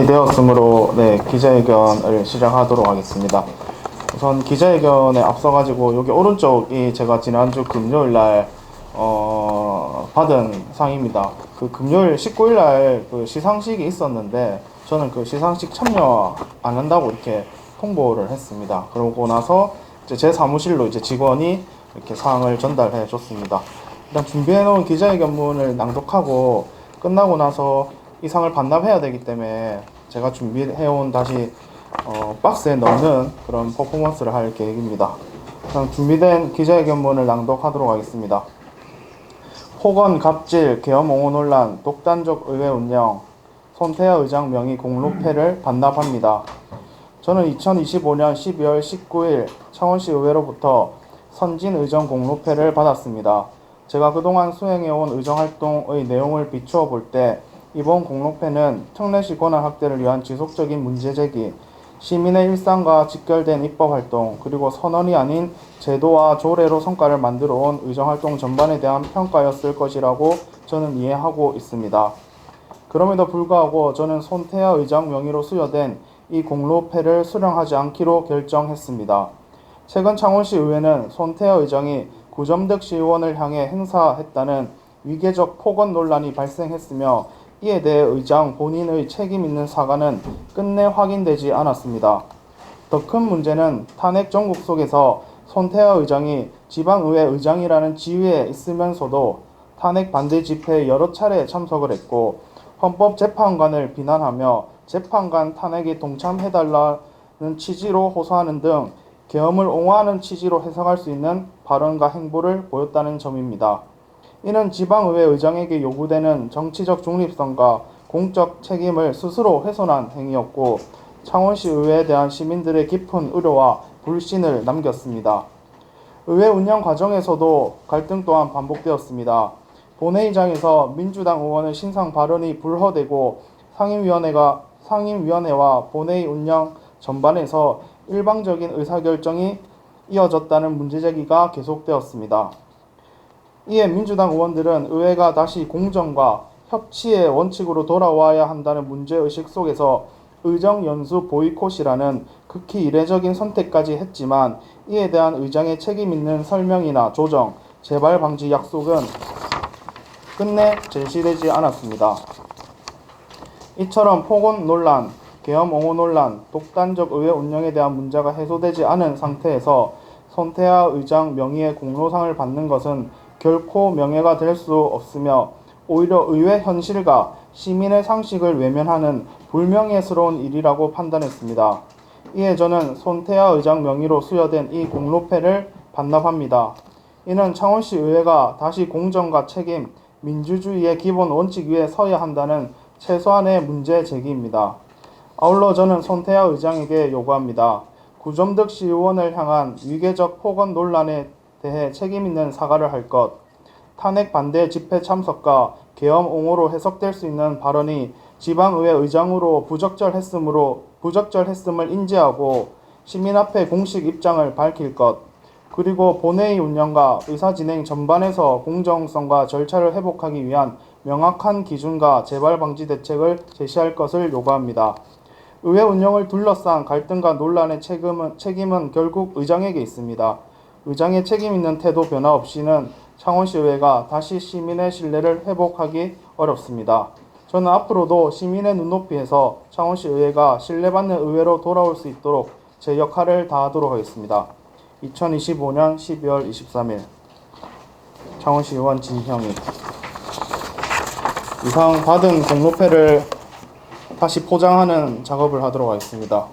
시간이 되었으므로 기자회견을 시작하도록 하겠습니다. 우선 기자회견에 앞서가지고 여기 오른쪽이 제가 지난주 금요일날 받은 상입니다. 그 금요일 19일날 그 시상식이 있었는데 저는 그 시상식 참여 안 한다고 이렇게 통보를 했습니다. 그러고 나서 이제 제 사무실로 이제 직원이 이렇게 사항을 전달해 줬습니다. 일단 준비해 놓은 기자회견문을 낭독하고 끝나고 나서 이 상을 반납해야 되기 때문에 제가 준비해온 다시 박스에 넣는 그런 퍼포먼스를 할 계획입니다. 그럼 준비된 기자회견문을 낭독하도록 하겠습니다. 폭언, 갑질, 계엄 옹호 논란, 독단적 의회 운영, 손태하 의장 명의 공로패를 반납합니다. 저는 2025년 12월 19일 창원시 의회로부터 선진 의정 공로패를 받았습니다. 제가 그동안 수행해온 의정활동의 내용을 비추어 볼 때 이번 공로패는 특례시 권한 확대를 위한 지속적인 문제제기, 시민의 일상과 직결된 입법활동, 그리고 선언이 아닌 제도와 조례로 성과를 만들어온 의정활동 전반에 대한 평가였을 것이라고 저는 이해하고 있습니다. 그럼에도 불구하고 저는 손태하 의장 명의로 수여된 이 공로패를 수령하지 않기로 결정했습니다. 최근 창원시 의회는 손태하 의장이 구점득 시의원을 향해 행사했다는 위계적 폭언 논란이 발생했으며 이에 대해 의장 본인의 책임 있는 사과는 끝내 확인되지 않았습니다. 더 큰 문제는 탄핵 정국 속에서 손태하 의장이 지방의회 의장이라는 지위에 있으면서도 탄핵 반대 집회에 여러 차례 참석을 했고 헌법재판관을 비난하며 재판관 탄핵에 동참해달라는 취지로 호소하는 등 계엄을 옹호하는 취지로 해석할 수 있는 발언과 행보를 보였다는 점입니다. 이는 지방의회 의장에게 요구되는 정치적 중립성과 공적 책임을 스스로 훼손한 행위였고 창원시 의회에 대한 시민들의 깊은 우려와 불신을 남겼습니다. 의회 운영 과정에서도 갈등 또한 반복되었습니다. 본회의장에서 민주당 의원의 신상 발언이 불허되고 상임위원회와 본회의 운영 전반에서 일방적인 의사결정이 이어졌다는 문제제기가 계속되었습니다. 이에 민주당 의원들은 의회가 다시 공정과 협치의 원칙으로 돌아와야 한다는 문제의식 속에서 의정연수 보이콧이라는 극히 이례적인 선택까지 했지만 이에 대한 의장의 책임 있는 설명이나 조정, 재발 방지 약속은 끝내 제시되지 않았습니다. 이처럼 폭언 논란, 계엄 옹호 논란, 독단적 의회 운영에 대한 문제가 해소되지 않은 상태에서 손태하 의장 명의의 공로상을 받는 것은 결코 명예가 될 수 없으며 오히려 의회 현실과 시민의 상식을 외면하는 불명예스러운 일이라고 판단했습니다. 이에 저는 손태하 의장 명의로 수여된 이 공로패를 반납합니다. 이는 창원시 의회가 다시 공정과 책임, 민주주의의 기본 원칙 위에 서야 한다는 최소한의 문제 제기입니다. 아울러 저는 손태하 의장에게 요구합니다. 구점득 시의원을 향한 위계적 폭언 논란에 대해 책임 있는 사과를 할 것, 탄핵 반대 집회 참석과 계엄 옹호로 해석될 수 있는 발언이 지방의회 의장으로 부적절했음을 인지하고 시민 앞에 공식 입장을 밝힐 것, 그리고 본회의 운영과 의사진행 전반에서 공정성과 절차를 회복하기 위한 명확한 기준과 재발 방지 대책을 제시할 것을 요구합니다. 의회 운영을 둘러싼 갈등과 논란의 책임은 결국 의장에게 있습니다. 의장의 책임 있는 태도 변화 없이는 창원시 의회가 다시 시민의 신뢰를 회복하기 어렵습니다. 저는 앞으로도 시민의 눈높이에서 창원시 의회가 신뢰받는 의회로 돌아올 수 있도록 제 역할을 다하도록 하겠습니다. 2025년 12월 23일 창원시 의원 진형이. 이상 받은 공로패를 다시 포장하는 작업을 하도록 하겠습니다.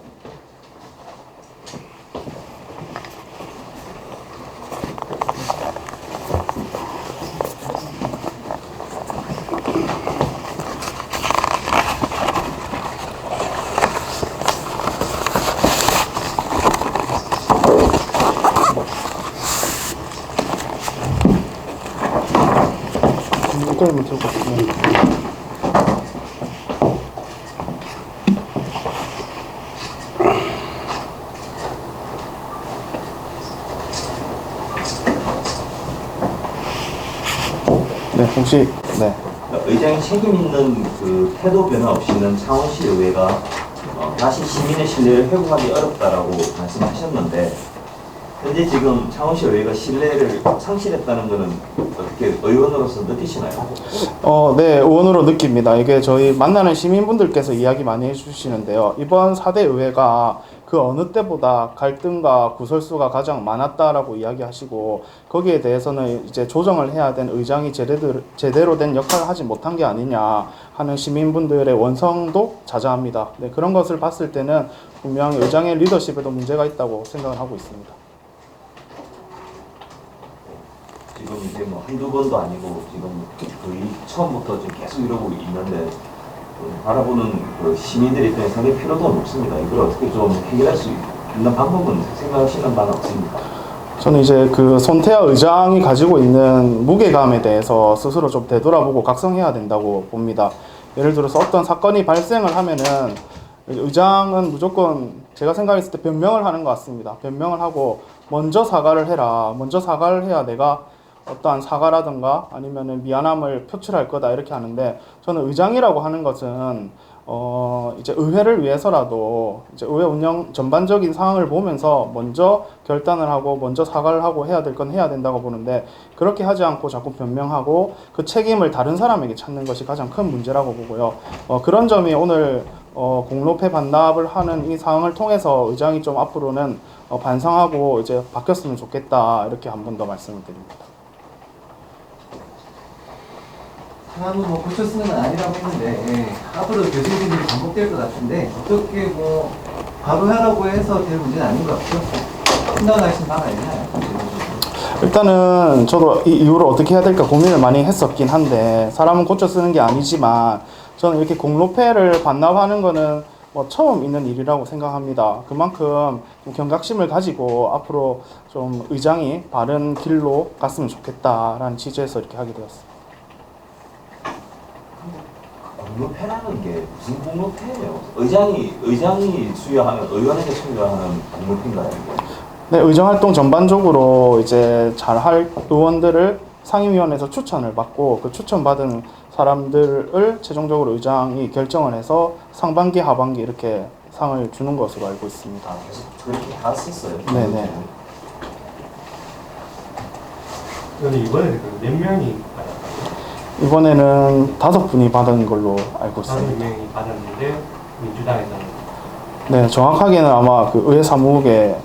이끌면 들고 있습니다. 네, 혹시 의장이 책임 있는 그 태도 변화 없이는 창원시 의회가 다시 시민의 신뢰를 회복하기 어렵다라고 말씀하셨는데 현재 지금 창원시 의회가 신뢰를 상실했다는 것은 어떻게 의원으로서 느끼시나요? 네, 의원으로 느낍니다. 이게 저희 만나는 시민분들께서 이야기 많이 해주시는데요. 이번 4대 의회가 그 어느 때보다 갈등과 구설수가 가장 많았다라고 이야기하시고 거기에 대해서는 이제 조정을 해야 된 의장이 제대로 된 역할을 하지 못한 게 아니냐 하는 시민분들의 원성도 자자합니다. 네, 그런 것을 봤을 때는 분명히 의장의 리더십에도 문제가 있다고 생각을 하고 있습니다. 지금 이제 뭐 한두 번도 아니고 지금 거의 처음부터 지금 계속 이러고 있는데 바라보는 그 시민들 입장에 상당히 필요도 높습니다. 이걸 어떻게 좀 해결할 수 있는 방법은 생각하시는 바는 없습니까? 저는 이제 그 손태하 의장이 가지고 있는 무게감에 대해서 스스로 좀 되돌아보고 각성해야 된다고 봅니다. 예를 들어서 어떤 사건이 발생을 하면은 의장은 무조건 제가 생각했을 때 변명을 하는 것 같습니다. 변명을 하고 먼저 사과를 해라. 먼저 사과를 해야 내가 어떠한 사과라든가 아니면은 미안함을 표출할 거다 이렇게 하는데 저는 의장이라고 하는 것은 이제 의회를 위해서라도 이제 의회 운영 전반적인 상황을 보면서 먼저 결단을 하고 먼저 사과를 하고 해야 될 건 해야 된다고 보는데 그렇게 하지 않고 자꾸 변명하고 그 책임을 다른 사람에게 찾는 것이 가장 큰 문제라고 보고요. 그런 점이 오늘 공로패 반납을 하는 이 상황을 통해서 의장이 좀 앞으로는 반성하고 이제 바뀌었으면 좋겠다 이렇게 한 번 더 말씀을 드립니다. 상황은 뭐 고쳐 쓰는 건 아니라고 했는데 앞으로 교수님들이 반복될 것 같은데 어떻게 뭐 바로 하라고 해서 될 문제는 아닌 것 같고요. 생각하신 바가 있나요? 일단은 저도 이 이후로 어떻게 해야 될까 고민을 많이 했었긴 한데 사람은 고쳐 쓰는 게 아니지만 저는 이렇게 공로패를 반납하는 거는 뭐 처음 있는 일이라고 생각합니다. 그만큼 좀 경각심을 가지고 앞으로 좀 의장이 바른 길로 갔으면 좋겠다라는 취지에서 이렇게 하게 되었습니다. 공로패라는 게 무슨 공로패예요? 의장이 수여하는 의원에게 수여하는 공로패인가요? 네, 의정 활동 전반적으로 이제 잘할 의원들을 상임위원회에서 추천을 받고 그 추천받은 사람들을 최종적으로 의장이 결정을 해서 상반기, 하반기 이렇게 상을 주는 것으로 알고 있습니다. 아, 계속 그렇게 다 썼어요? 네네. 근데 이번에 몇 명이 받았어요? 이번에는 5분이 받은 걸로 알고 있습니다. 5명이 받았는데 민주당에서는 네, 정확하게는 아마 그 의회 사무국에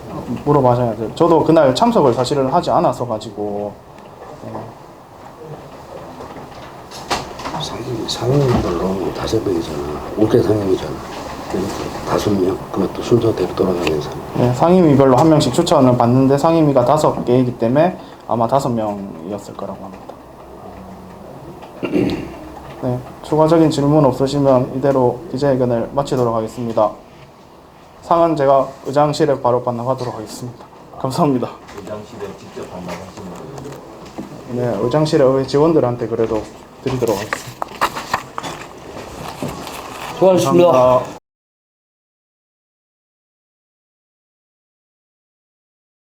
물어봐야 돼요. 저도 그날 참석을 사실은 하지 않아서 가지고. 네. 상임별로 5명이잖아. 5개 상임이잖아. 그러니까 5명. 그것도 순서대로 돌아가면서. 네, 상임위별로 한 명씩 추천을 받는데 상임위가 5개이기 때문에 아마 5명이었을 거라고 합니다. 네, 추가적인 질문 없으시면 이대로 기자회견을 마치도록 하겠습니다. 상은 제가 의장실에 바로 반납하도록 하겠습니다. 감사합니다. 의장실에 직접 반납하시는 거예요? 네, 의장실에 의회 직원들한테 그래도 드리도록 하겠습니다. 수고하셨습니다. 감사합니다.